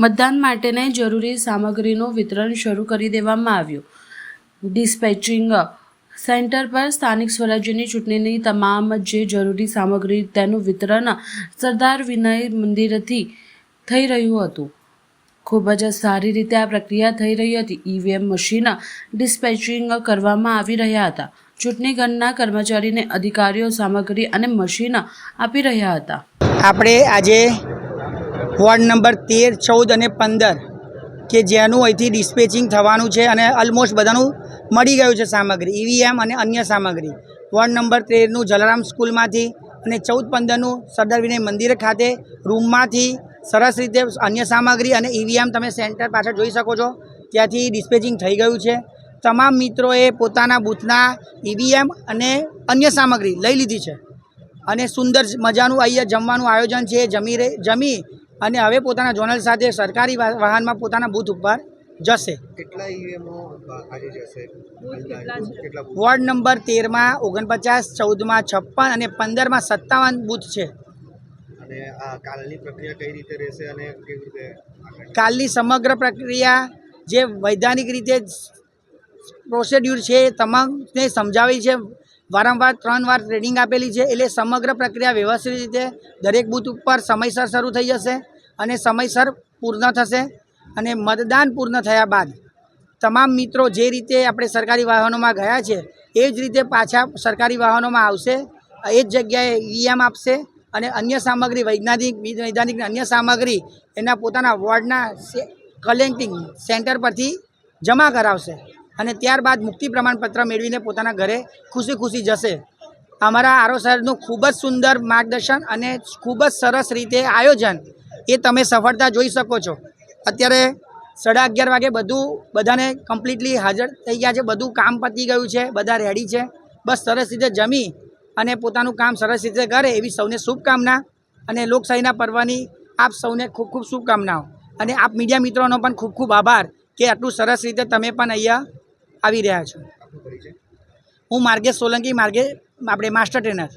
મતદાન માટેની જરૂરી સામગ્રીનું વિતરણ શરૂ કરી દેવામાં આવ્યું. ડિસ્પેચિંગ સેન્ટર પર સ્થાનિક સ્વરાજ્યની ચૂંટણીની તમામ જે જરૂરી સામગ્રી તેનું વિતરણ સરદાર વિનય મંદિરથી થઈ રહ્યું હતું. ખૂબ જ સારી રીતે આ પ્રક્રિયા થઈ રહી હતી. ઈવીએમ મશીન ડિસ્પેચિંગ કરવામાં આવી રહ્યા હતા. ચૂંટણી ગણના કર્મચારીને અધિકારીઓ સામગ્રી અને મશીન આપી રહ્યા હતા. આપણે આજે વોર્ડ નંબર 13, 14 અને 15 કે જેનું અહીંથી ડિસ્પેચિંગ થવાનું છે અને ઓલમોસ્ટ બધાનું મળી ગયું છે સામગ્રી, ઈવીએમ અને અન્ય સામગ્રી. વોર્ડ નંબર 13નું જલારામ સ્કૂલમાંથી અને 14-15નું સરદાર વિનય મંદિર ખાતે રૂમમાંથી સરસ રીતે અન્ય સામગ્રી અને ઈવીએમ તમે સેન્ટર પાછળ જોઈ શકો છો, ત્યાંથી ડિસ્પેચિંગ થઈ ગયું છે. તમામ મિત્રોએ પોતાના બૂથના ઈવીએમ અને અન્ય સામગ્રી લઈ લીધી છે અને સુંદર મજાનું અહીંયા જમવાનું આયોજન છે. જમી અને હવે પોતાના ઝોનલ સાથે સરકારી વાહનમાં પોતાના બૂથ ઉપર જશે. કેટલા ઈવીએમઓ આજે જશે? વોર્ડ નંબર 13માં 49, 14માં 56 અને 15માં 57 બૂથ છે. અને આ કાલની પ્રક્રિયા કઈ રીતે રહેશે અને કેવી રીતે આગળ? કાલની સમગ્ર પ્રક્રિયા જે વૈધાનિક રીતે પ્રોસિડ્યુર છે એ તમામને સમજાવી છે. વારંવાર 3 વાર ટ્રેનિંગ આપેલી છે. એટલે સમગ્ર પ્રક્રિયા વ્યવસ્થિત રીતે દરેક બૂથ ઉપર સમયસર શરૂ થઈ જશે અને સમયસર પૂર્ણ થશે. અને મતદાન પૂર્ણ થયા બાદ તમામ મિત્રો જે રીતે આપણે સરકારી વાહનોમાં ગયા છે એ જ રીતે પાછા સરકારી વાહનોમાં આવશે. એ જ જગ્યાએ ઈવીએમ આપશે અને અન્ય સામગ્રી વૈજ્ઞાનિક અન્ય સામગ્રી એના પોતાના વોર્ડના કલેક્ટિંગ સેન્ટર પરથી જમા કરાવશે અને ત્યારબાદ મુક્તિ પ્રમાણપત્ર મેળવીને પોતાના ઘરે ખુશી જશે. અમારા આરો શહેરનું ખૂબ જ સુંદર માર્ગદર્શન અને ખૂબ જ સરસ રીતે આયોજન એ તમે સફળતા જોઈ શકો છો. અત્યારે 11:30 વાગે બધાને કમ્પ્લીટલી હાજર થઈ ગયા છે. બધું કામ પતી ગયું છે, બધા રેડી છે. બસ સરસ રીતે જમી અને પોતાનું કામ સરસ રીતે કરે એવી સૌને શુભકામના અને લોકશાહીના પર્વની આપ સૌને ખૂબ ખૂબ શુભકામનાઓ. અને આપ મીડિયા મિત્રોનો પણ ખૂબ ખૂબ આભાર કે આટલું સરસ રીતે તમે પણ અહીંયા આવી રહ્યા છો. આપનો પરિચય? હું માર્ગેશ સોલંકી, આપણે માસ્ટર ટ્રેનર.